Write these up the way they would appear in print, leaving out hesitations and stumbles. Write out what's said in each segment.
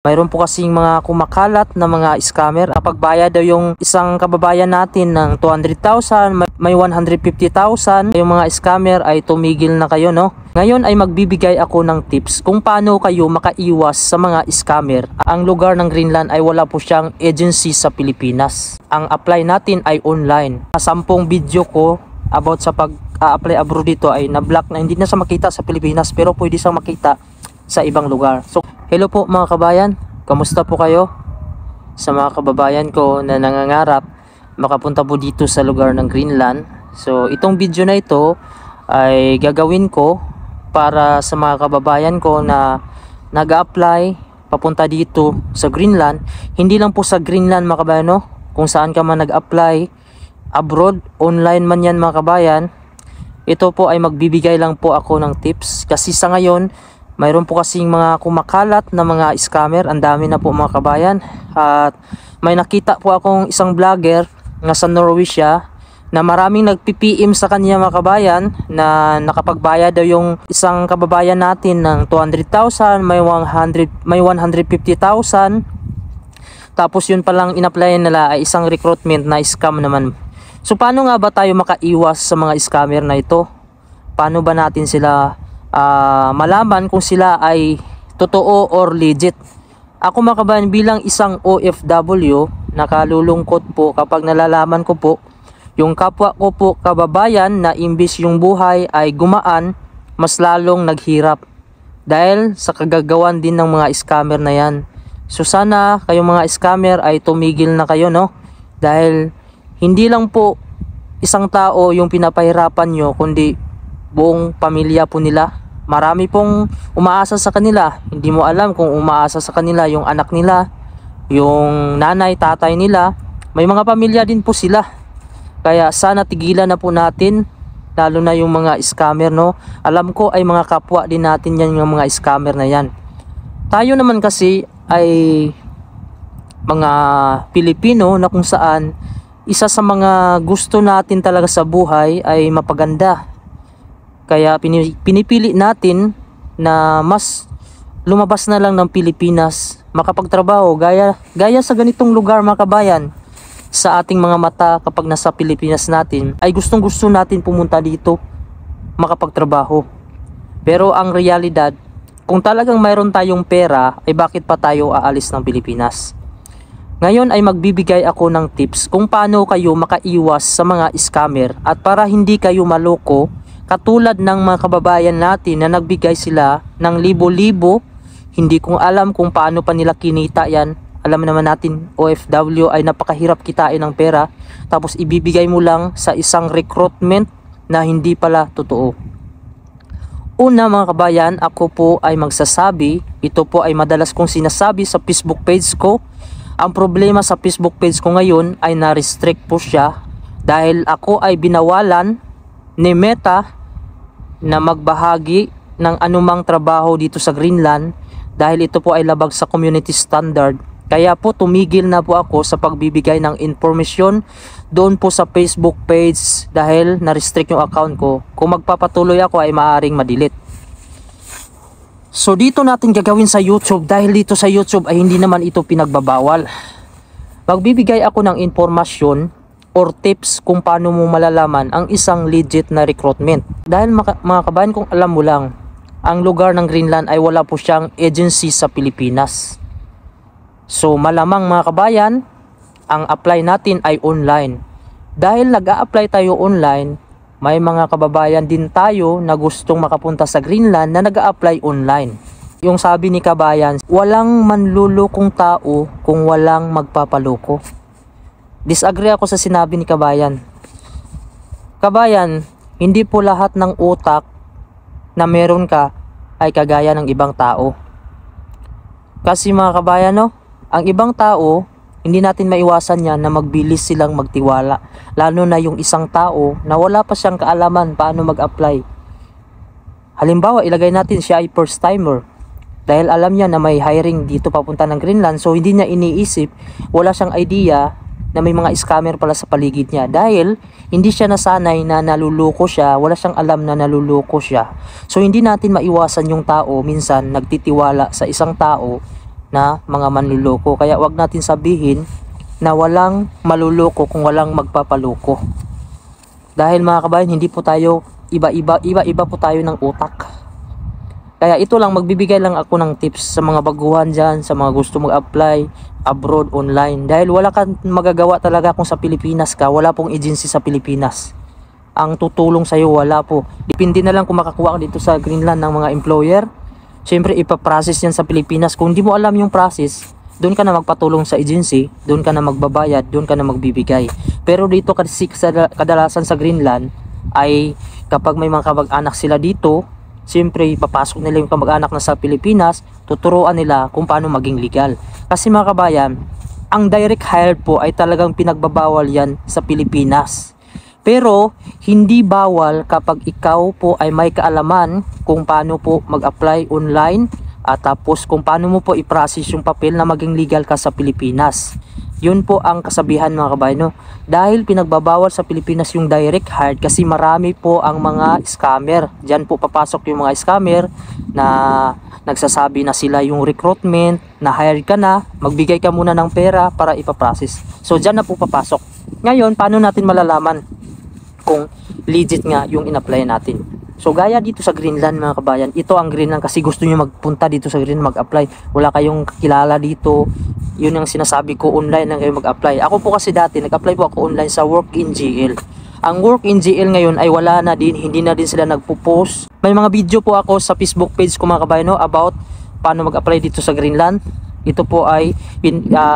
Mayroon po kasing mga kumakalat na mga scammer. Kapag bayad daw yung isang kababayan natin ng 200,000, may 150,000, yung mga scammer ay tumigil na kayo, no? Ngayon ay magbibigay ako ng tips kung paano kayo makaiwas sa mga scammer. Ang lugar ng Greenland ay wala po siyang agency sa Pilipinas. Ang apply natin ay online. 10 video ko about sa pag-apply abroad dito ay na-block na, hindi na siya makita sa Pilipinas pero pwede siyang makita sa ibang lugar. So, hello po mga kabayan, kamusta po kayo? Sa mga kababayan ko na nangangarap makapunta po dito sa lugar ng Greenland. So, itong video na ito ay gagawin ko para sa mga kababayan ko na nag-a-apply papunta dito sa Greenland. Hindi lang po sa Greenland mga kabayan, no? Kung saan ka man nag-apply abroad, online man yan mga kabayan. Ito po ay magbibigay lang po ako ng tips kasi sa ngayon mayroon po kasing mga kumakalat na mga scammer. Ang dami na po mga kabayan. At may nakita po akong isang vlogger na sa Norway siya, na maraming nagpi-PM sa kanya mga kabayan na nakapagbayad daw yung isang kababayan natin ng 200,000, may 150,000. Tapos yun palang in-applyan nila ay isang recruitment na scam naman. So paano nga ba tayo makaiwas sa mga scammer na ito? Paano ba natin sila malaman kung sila ay totoo or legit? Ako mga kabayan, bilang isang OFW, nakalulungkot po kapag nalalaman ko po yung kapwa ko po kababayan na imbis yung buhay ay gumaan, mas lalong naghirap dahil sa kagagawan din ng mga scammer na yan. So sana kayong mga scammer ay tumigil na kayo, no? Dahil hindi lang po isang tao yung pinapahirapan nyo, kundi buong pamilya po nila. Marami pong umaasa sa kanila. Hindi mo alam kung umaasa sa kanila yung anak nila, yung nanay, tatay nila. May mga pamilya din po sila. Kaya sana tigilan na po natin, lalo na yung mga scammer, no? Alam ko ay mga kapwa din natin yan, yung mga scammer na yan. Tayo naman kasi ay mga Pilipino na kung saan isa sa mga gusto natin talaga sa buhay ay mapaganda. Kaya pinipili natin na mas lumabas na lang ng Pilipinas, makapagtrabaho gaya sa ganitong lugar mga kabayan. Sa ating mga mata kapag nasa Pilipinas natin ay gustong gusto natin pumunta dito makapagtrabaho. Pero ang realidad, kung talagang mayroon tayong pera ay bakit pa tayo aalis ng Pilipinas? Ngayon ay magbibigay ako ng tips kung paano kayo makaiwas sa mga scammer at para hindi kayo maloko. Katulad ng mga kababayan natin na nagbigay sila ng libo-libo, hindi ko alam kung paano pa nila kinita yan. Alam naman natin, OFW ay napakahirap kitain ng pera, tapos ibibigay mo lang sa isang recruitment na hindi pala totoo. Una mga kabayan, ako po ay magsasabi, ito po ay madalas kong sinasabi sa Facebook page ko. Ang problema sa Facebook page ko ngayon ay na-restrict po siya dahil ako ay binawalan ni Meta na magbahagi ng anumang trabaho dito sa Greenland dahil ito po ay labag sa community standard. Kaya po tumigil na po ako sa pagbibigay ng informasyon doon po sa Facebook page dahil na-restrict yung account ko. Kung magpapatuloy ako ay maaaring ma-delete. So dito natin gagawin sa YouTube dahil dito sa YouTube ay hindi naman ito pinagbabawal. Magbibigay ako ng informasyon or tips kung paano mo malalaman ang isang legit na recruitment. Dahil mga kabayan, kung alam mo lang, ang lugar ng Greenland ay wala po siyang agency sa Pilipinas. So malamang mga kabayan, ang apply natin ay online. Dahil nag-a-apply tayo online, may mga kababayan din tayo na gustong makapunta sa Greenland na nag-a-apply online. Yung sabi ni kabayan, walang manlulukong tao kung walang magpapaloko. Disagree ako sa sinabi ni kabayan. Kabayan, hindi po lahat ng utak na meron ka ay kagaya ng ibang tao. Kasi mga kabayan, no, ang ibang tao, hindi natin maiwasan yan na magbilis silang magtiwala. Lalo na yung isang tao na wala pa siyang kaalaman paano mag-apply. Halimbawa, ilagay natin siya ay first timer. Dahil alam niya na may hiring dito papunta ng Greenland, so hindi niya iniisip, wala siyang idea na may mga scammer pala sa paligid niya. Dahil hindi siya nasanay na naluloko siya, wala siyang alam na naluloko siya. So hindi natin maiwasan yung tao minsan nagtitiwala sa isang tao na mga manluloko. Kaya wag natin sabihin na walang maluloko kung walang magpapaloko. Dahil mga kabayan, hindi po tayo iba-iba po tayo ng utak. Kaya ito lang, magbibigay lang ako ng tips sa mga baguhan dyan, sa mga gusto mag-apply abroad online. Dahil wala kang magagawa talaga kung sa Pilipinas ka, wala pong agency sa Pilipinas. Ang tutulong sa'yo, wala po. Depende na lang kung makakuha ka dito sa Greenland ng mga employer. Siyempre, ipaprocess yan sa Pilipinas. Kung di mo alam yung process, doon ka na magpatulong sa agency, doon ka na magbabayad, doon ka na magbibigay. Pero dito kasi kadalasan sa Greenland ay kapag may mga kamag-anak sila dito, siyempre papasok nila yung kamag-anak na sa Pilipinas, tuturuan nila kung paano maging legal. Kasi mga kabayan, ang direct hire po ay talagang pinagbabawal yan sa Pilipinas. Pero hindi bawal kapag ikaw po ay may kaalaman kung paano po mag-apply online at tapos kung paano mo po i-process yung papel na maging legal ka sa Pilipinas. Yun po ang kasabihan mga kabayan, no? Dahil pinagbabawal sa Pilipinas yung direct hire kasi marami po ang mga scammer. Diyan po papasok yung mga scammer na nagsasabi na sila yung recruitment, na hired ka na, magbigay ka muna ng pera para ipaprocess. So diyan na po papasok. Ngayon, paano natin malalaman kung legit nga yung in-apply natin? So gaya dito sa Greenland mga kabayan, ito ang Greenland kasi gusto nyo magpunta dito sa Greenland mag-apply. Wala kayong kilala dito. Yun ang sinasabi ko, online lang kayo mag-apply. Ako po kasi dati, nag-apply po ako online sa Work in GL. Ang Work in GL ngayon ay wala na din, hindi na din sila nagpo-post. May mga video po ako sa Facebook page ko mga kabayan, no, about paano mag-apply dito sa Greenland. Ito po ay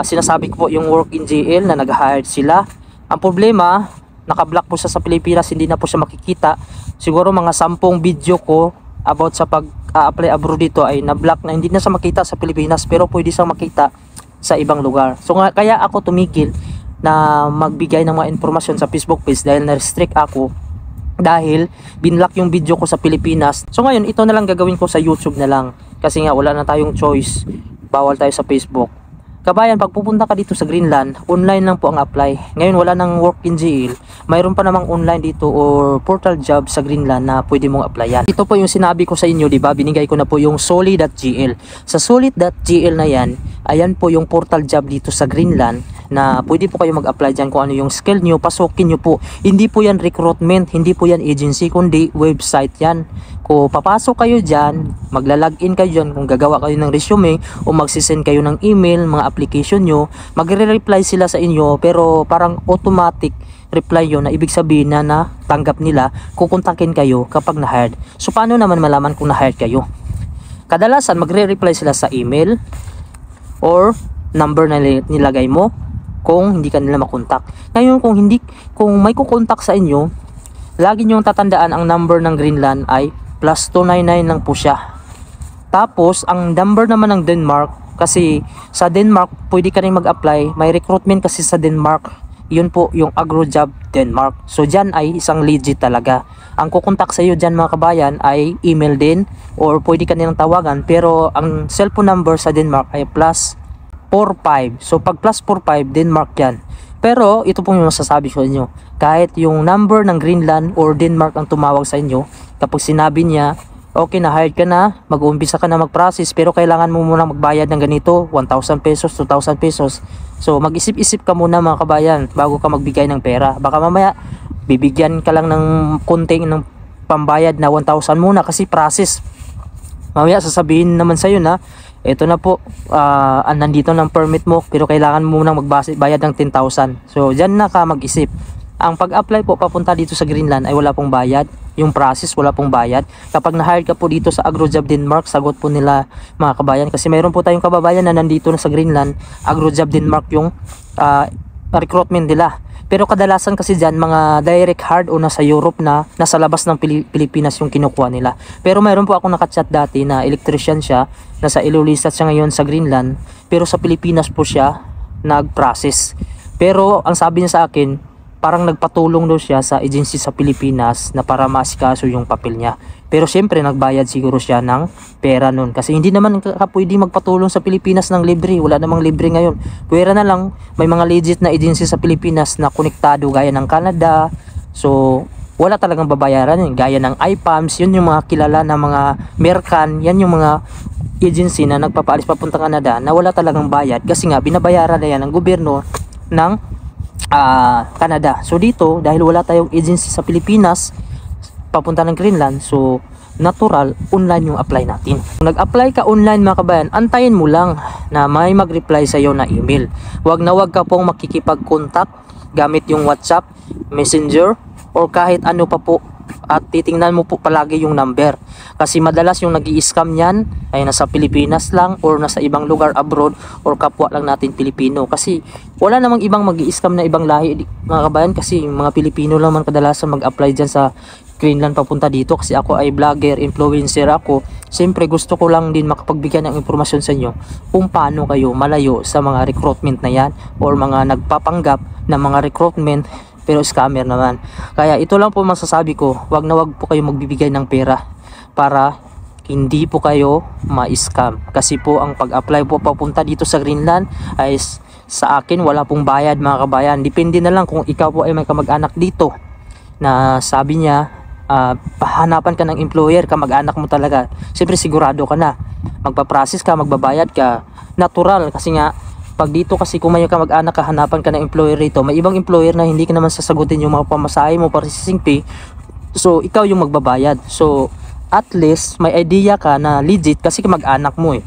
sinasabi ko po yung Work in GL na nag-hired sila. Ang problema, naka-block po siya sa Pilipinas, hindi na po siya makikita. Siguro mga 10 video ko about sa pag-apply abroad dito ay na-block na, hindi na siya makita sa Pilipinas, pero pwede siya makita sa ibang lugar. So kaya ako tumigil na magbigay ng mga informasyon sa Facebook page dahil na-restrict ako dahil binlock yung video ko sa Pilipinas. So ngayon ito na lang gagawin ko sa YouTube na lang kasi nga wala na tayong choice, bawal tayo sa Facebook. Kabayan, pag pupunta ka dito sa Greenland, online lang po ang apply. Ngayon wala nang Work in GL, mayroon pa namang online dito or portal job sa Greenland na pwede mong applyan. Ito po yung sinabi ko sa inyo, di ba? Binigay ko na po yung solid.gl. Sa solid.gl na yan, ayan po yung portal job dito sa Greenland na pwede po kayo mag-apply dyan kung ano yung skill nyo, pasukin nyo po. Hindi po yan recruitment, hindi po yan agency, kundi website yan. Kung papasok kayo dyan, magla-login kayo dyan, kung gagawa kayo ng resume o magsisend kayo ng email, mga application nyo, magre-reply sila sa inyo pero parang automatic reply yun na ibig sabihin na tanggap nila, kukontakin kayo kapag na-hired. So paano naman malaman kung na-hired kayo? Kadalasan magre-reply sila sa email or number na nilagay mo kung hindi ka nila makontak. Ngayon kung may kukontak sa inyo, lagi nyo tatandaan ang number ng Greenland ay +299 lang po siya. Tapos ang number naman ng Denmark, kasi sa Denmark pwede ka rin mag-apply, may recruitment kasi sa Denmark, yun po yung AgroJob Denmark. So dyan ay isang legit talaga. Ang kukontak sa iyo dyan mga kabayan ay email din or pwede ka nilang tawagan, pero ang cellphone number sa Denmark ay +45. So pag +45 Denmark yan. Pero ito pong yung masasabi ko inyo, kahit yung number ng Greenland or Denmark ang tumawag sa inyo, kapag sinabi niya, okay na hired ka na, mag-uumpisa ka na mag-process, pero kailangan mo muna magbayad ng ganito, 1,000 pesos, 2,000 pesos. So mag-isip-isip ka muna mga kabayan bago ka magbigay ng pera. Baka mamaya bibigyan ka lang ng konting ng pambayad na 1,000 muna kasi process. Mamaya sasabihin naman sa'yo na ito na po, nandito ng permit mo pero kailangan mo munang magbayad ng 10,000. So dyan na ka mag-isip. Ang pag-apply po papunta dito sa Greenland ay wala pong bayad. Yung process wala pong bayad. Kapag na-hired ka po dito sa AgroJob Denmark, sagot po nila mga kabayan. Kasi mayroon po tayong kababayan na nandito na sa Greenland, AgroJob Denmark yung recruitment nila. Pero kadalasan kasi dyan, mga direct hire o nasa Europe na, nasa labas ng Pilipinas yung kinukuha nila. Pero mayroon po ako nakachat dati na electrician siya, nasa Ilulissat siya ngayon sa Greenland, pero sa Pilipinas po siya nag-process. Pero ang sabi niya sa akin, parang nagpatulong daw siya sa agency sa Pilipinas na para maasikaso yung papel niya. Pero syempre nagbayad siguro siya ng pera nun. Kasi hindi naman pwede magpatulong sa Pilipinas ng libre. Wala namang libre ngayon. Pwera na lang, may mga legit na agency sa Pilipinas na konektado gaya ng Canada. So wala talagang babayaran yun. Gaya ng IPAMS, yun yung mga kilala na mga Mercan, yan yung mga agency na nagpapaalis papunta Canada na wala talagang bayad kasi nga binabayaran na yan ng gobyerno ng Canada. So dito, dahil wala tayong agency sa Pilipinas papunta ng Greenland, so natural, online yung apply natin. Kung nag-apply ka online mga kabayan, antayin mo lang na may mag-reply sa iyo na email. Wag na wag ka pong makikipag-contact gamit yung WhatsApp, Messenger, or kahit ano pa po, at titingnan mo po palagi yung number. Kasi madalas yung nag-i-scam yan ay nasa Pilipinas lang or nasa ibang lugar abroad or kapwa lang natin Pilipino. Kasi wala namang ibang mag-i-scam na ibang lahi mga kabayan, kasi mga Pilipino lang man kadalasan mag-apply dyan sa Greenland papunta dito. Kasi ako ay vlogger, influencer ako. Siyempre gusto ko lang din makapagbigyan ng impormasyon sa inyo kung paano kayo malayo sa mga recruitment na yan or mga nagpapanggap na mga recruitment pero scammer naman. Kaya ito lang po masasabi ko, wag na wag po kayo magbibigay ng pera para hindi po kayo ma-scam. Kasi po ang pag-apply po papunta dito sa Greenland ay sa akin wala pong bayad mga kabayan. Depende na lang kung ikaw po ay may kamag-anak dito na sabi niya hanapan ka ng employer, kamag-anak mo talaga. Siyempre sigurado ka na, magpa-process ka, magbabayad ka, natural. Kasi nga pag dito kasi kung may kamag-anak ka, hanapan ka ng employer rito, may ibang employer na hindi ka naman sasagutin yung mga pamasahe mo, processing fee, so ikaw yung magbabayad. So at least may idea ka na legit kasi kamag-anak mo eh.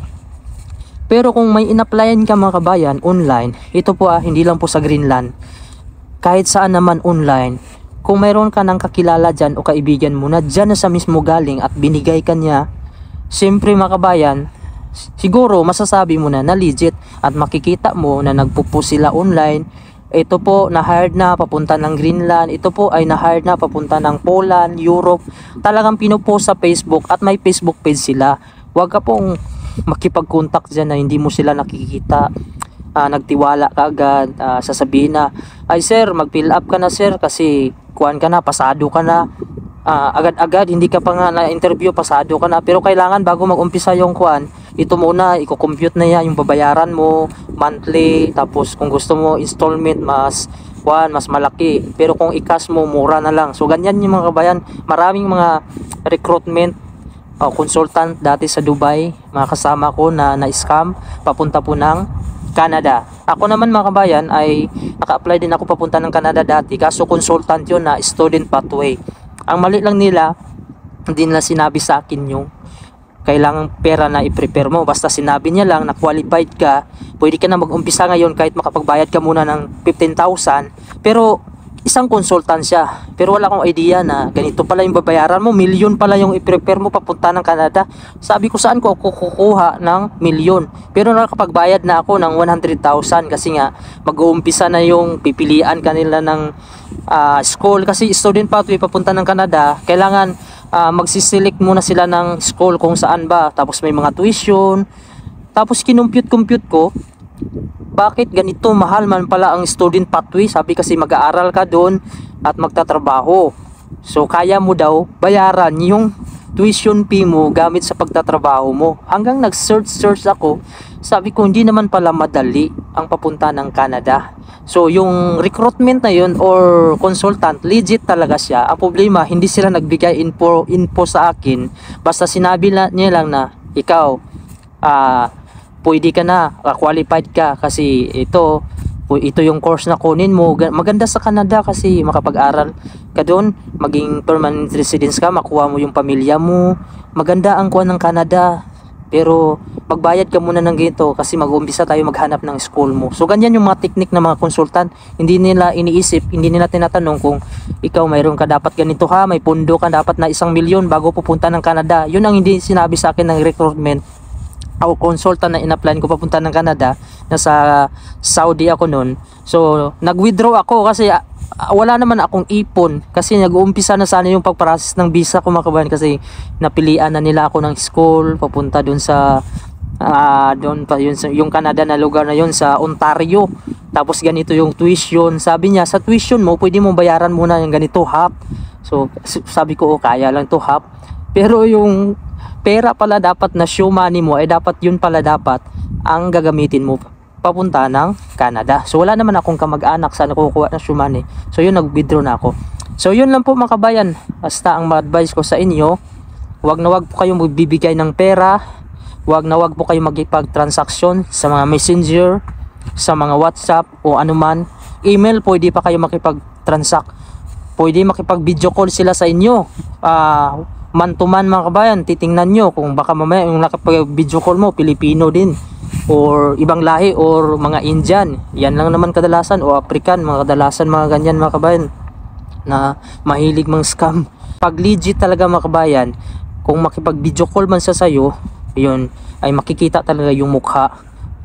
Pero kung may in-applyan ka mga kabayan online, ito po hindi lang po sa Greenland, kahit saan naman online, kung mayroon ka ng kakilala dyan o kaibigan mo na dyan na sa mismo galing at binigay ka niya, siyempre mga kabayan, siguro masasabi mo na legit at makikita mo na nagpo-post sila online. Ito po na-hired na papunta ng Greenland, ito po ay na-hired na papunta ng Poland, Europe. Talagang pinopost sa Facebook at may Facebook page sila. Huwag ka pong makipag-contact dyan na hindi mo sila nakikita. Nagtiwala ka agad, sasabihin na, ay sir, mag-fill up ka na sir kasi kuhan ka na, pasado ka na. Agad-agad, hindi ka pa nga na-interview, pasado ka na. Pero kailangan bago mag-umpisa yung kuhan, ito muna, i-compute na yan yung babayaran mo, monthly, tapos kung gusto mo installment, mas malaki. Pero kung i-cash mo, mura na lang. So ganyan yung mga kabayan, maraming mga recruitment consultant dati sa Dubai, mga kasama ko na na-scam, papunta po ng Canada. Ako naman mga kabayan ay naka-apply din ako papunta ng Canada dati, kaso consultant yun na student pathway. Ang mali lang nila, hindi nila sinabi sa akin yung kailangang pera na i-prepare mo. Basta sinabi niya lang na qualified ka, pwede ka na mag-umpisa ngayon kahit makapagbayad ka muna ng 15,000. Pero isang consultant siya, pero wala akong idea na ganito pala yung babayaran mo, milyon pala yung i-prepare mo papunta ng Canada. Sabi ko, saan ko ako kukuha ng milyon? Pero nakapagbayad na ako ng 100,000 kasi nga mag-uumpisa na yung pipilian kanila ng school. Kasi student pathway papunta ng Canada, kailangan magsiselect muna sila ng school kung saan ba, tapos may mga tuition. Tapos kinumpute ko, bakit ganito mahal man pala ang student pathway? Sabi kasi mag-aaral ka doon at magtatrabaho, so kaya mo daw bayaran yung tuition fee mo gamit sa pagtatrabaho mo. Hanggang nag-search ako, sabi ko hindi naman pala madali ang papunta ng Canada. So yung recruitment na yun or consultant, legit talaga siya. Ang problema, hindi sila nagbigay info sa akin. Basta sinabi niya lang na ikaw pwede ka na, qualified ka kasi ito yung course na kunin mo. Maganda sa Canada kasi makapag-aral ka doon, maging permanent residence ka, makuha mo yung pamilya mo. Maganda ang kuha ng Canada, pero magbayad ka muna ng ganito kasi mag-uumpisa tayo maghanap ng school mo. So ganyan yung mga technique ng mga consultant. Hindi nila iniisip, hindi nila tinatanong kung ikaw mayroon ka dapat ganito ha, may pundo ka dapat na 1 milyon bago pupunta ng Canada. Yun ang hindi sinabi sa akin ng recruitment o consultant na in-applyan ko papunta ng Canada. Nasa Saudi ako noon. So nag-withdraw ako kasi wala naman akong ipon kasi nag-uumpisa na sana yung pag-process ng visa ko mga kabayan, kasi napilian na nila ako ng school papunta dun sa doon pa yun, yung Canada na lugar na yun sa Ontario. Tapos ganito yung tuition. Sabi niya, sa tuition mo pwede mo bayaran muna yung ganito half. So sabi ko, kaya lang to half. Pero yung pera pala dapat na show money mo ay dapat yun pala dapat ang gagamitin mo papunta ng Canada. So wala naman akong kamag-anak sa nakukuha ng show money. So yun, nag-withdraw na ako. So yun lang po mga kabayan, basta ang ma-advise ko sa inyo, wag na wag po kayong magbibigay ng pera, wag na wag po kayong magipag-transaksyon sa mga messenger, sa mga WhatsApp o anuman. Email, pwede pa kayo makipag-transact, pwede makipag-video call sila sa inyo, man to man mga kabayan. Titingnan nyo kung baka mamaya yung nakapag-video call mo Pilipino din or ibang lahi or mga Indian, yan lang naman kadalasan, o African, mga kadalasan mga ganyan mga kabayan na mahilig mang scam. Pag legit talaga mga kabayan, kung makipag video call man sa sayo, yun ay makikita talaga yung mukha,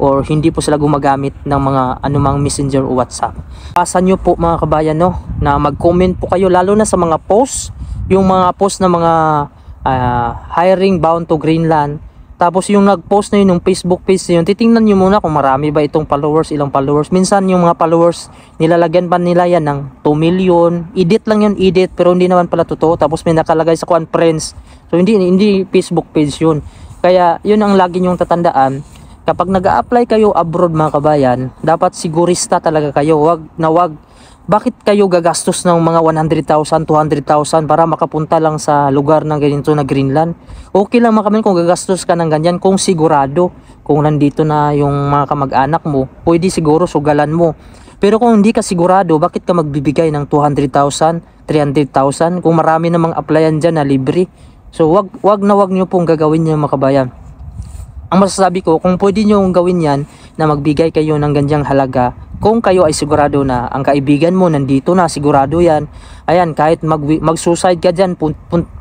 or hindi po sila gumagamit ng mga anumang messenger o WhatsApp. Pasan nyo po mga kabayan, no, na mag-comment po kayo, lalo na sa mga post, yung mga post na mga hiring bound to Greenland. Tapos yung nag-post na yun, yung Facebook page na yun, titingnan nyo muna kung marami ba itong followers, ilang followers. Minsan yung mga followers, nilalagyan pa nila yan ng 2 million. Edit lang yun, edit, pero hindi naman pala totoo. Tapos may nakalagay sa kuan friends. So hindi Facebook page yun. Kaya yun ang lagi nyong tatandaan. Kapag nag-a-apply kayo abroad mga kabayan, dapat sigurista talaga kayo. Wag na wag. Bakit kayo gagastos ng mga 100,000, 200,000 para makapunta lang sa lugar ng ganito na Greenland? Okay lang mga kabayan kung gagastos ka ng ganyan kung sigurado. Kung nandito na yung mga kamag-anak mo, pwede siguro sugalan mo. Pero kung hindi ka sigurado, bakit ka magbibigay ng 200,000, 300,000 kung marami namang applyan dyan na libre? So wag na wag nyo pong gagawin yan mga kabayan. Ang masasabi ko, kung pwede nyo gawin yan na magbigay kayo ng ganyang halaga, kung kayo ay sigurado na ang kaibigan mo nandito na, sigurado yan, ayan, kahit mag-suicide ka dyan,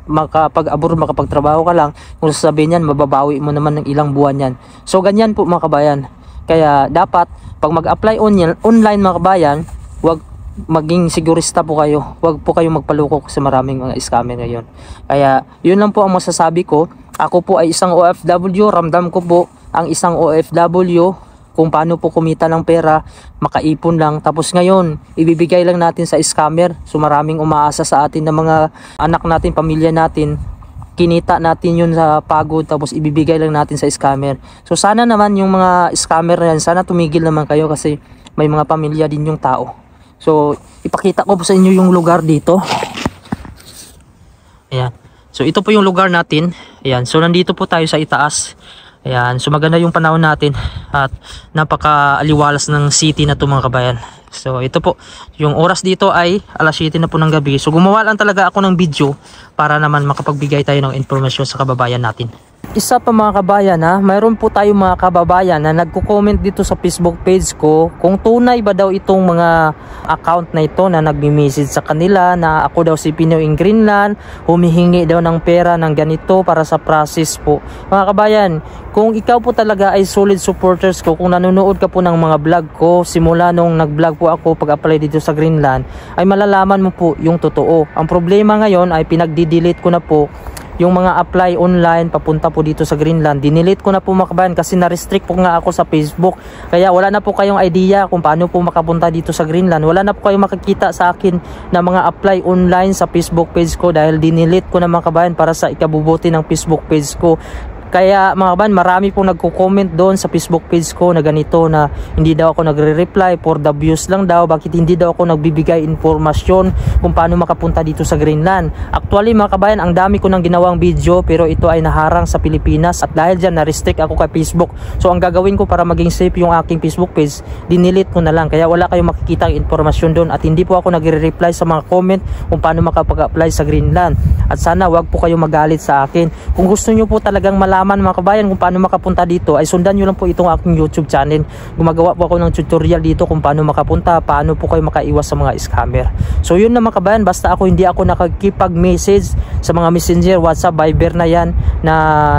makapag-abroad, makapagtrabaho ka lang, kung sasabihin yan, mababawi mo naman ng ilang buwan yan. So ganyan po mga kabayan. Kaya dapat, pag mag-apply online mga kabayan, wag maging sigurista po kayo. Wag po kayo magpalukok sa maraming mga scammer ngayon. Kaya yun lang po ang masasabi ko. Ako po ay isang OFW, ramdam ko po ang isang OFW kung paano po kumita ng pera, makaipon lang. Tapos ngayon, ibibigay lang natin sa scammer. So maraming umaasa sa atin ng mga anak natin, pamilya natin. Kinita natin yun sa pagod, tapos ibibigay lang natin sa scammer. So sana naman yung mga scammer na yan, sana tumigil naman kayo kasi may mga pamilya din yung tao. So ipakita ko po sa inyo yung lugar dito. Ayan. So ito po yung lugar natin. Ayan. So nandito po tayo sa itaas. Ayan. So maganda yung panahon natin at napaka-aliwalas ng city na to mga kabayan. So ito po, yung oras dito ay alas 7 na po ng gabi. So gumawa lang talaga ako ng video para naman makapagbigay tayo ng informasyon sa kababayan natin. Isa pa mga kabayan mayroon po tayong mga kababayan na nagko-comment dito sa Facebook page ko kung tunay ba daw itong mga account na ito na nagmi-message sa kanila na ako daw si Pinoy in Greenland, humihingi daw ng pera ng ganito para sa process po. Mga kabayan, kung ikaw po talaga ay solid supporters ko, kung nanonood ka po ng mga vlog ko simula nung nag-vlog po ako pag-apply dito sa Greenland, ay malalaman mo po yung totoo. Ang problema ngayon ay pinagdi-delete ko na po yung mga apply online papunta po dito sa Greenland. Dinelete ko na po mga kabayan kasi na-restrict po nga ako sa Facebook. Kaya wala na po kayong idea kung paano po makapunta dito sa Greenland. Wala na po kayong makikita sa akin na mga apply online sa Facebook page ko dahil dinelete ko na mga kabayan para sa ikabubuti ng Facebook page ko. Kaya mga kabayan, marami pong nagko-comment doon sa Facebook page ko na ganito na hindi daw ako nagre-reply for the views lang daw. Bakit hindi daw ako nagbibigay informasyon kung paano makapunta dito sa Greenland. Actually mga kabayan, ang dami ko nang ginawang video pero ito ay naharang sa Pilipinas at dahil dyan na-restrict ako kay Facebook. So ang gagawin ko para maging safe yung aking Facebook page, dinelete ko na lang. Kaya wala kayong makikita informasyon doon at hindi po ako nagre-reply sa mga comment kung paano makapag-apply sa Greenland. At sana wag po kayo magalit sa akin. Kung gusto nyo po talagang malaman mga kabayan kung paano makapunta dito, ay sundan nyo lang po itong aking YouTube channel. Gumagawa po ako ng tutorial dito kung paano makapunta, paano po kayo makaiwas sa mga scammer. So yun na mga kabayan, basta hindi ako nakikipag-message sa mga messenger, WhatsApp, Viber na yan na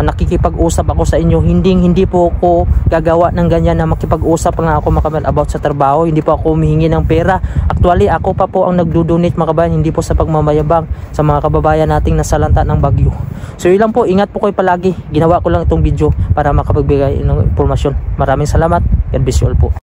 nakikipag-usap ako sa inyo. Hindi po ako gagawa ng ganyan na makipag-usap nga ako mga kabayan about sa trabaho. Hindi po ako humihingi ng pera. Actually ako pa po ang nagdo-donate mga kabayan, hindi po sa pagmamayabang sa mga kababayan nating nasalanta ng bagyo. So yun lang po, ingat po kayo palagi. Ginawa ko lang itong video para makapagbigay ng impormasyon. Maraming salamat. God bless you all po.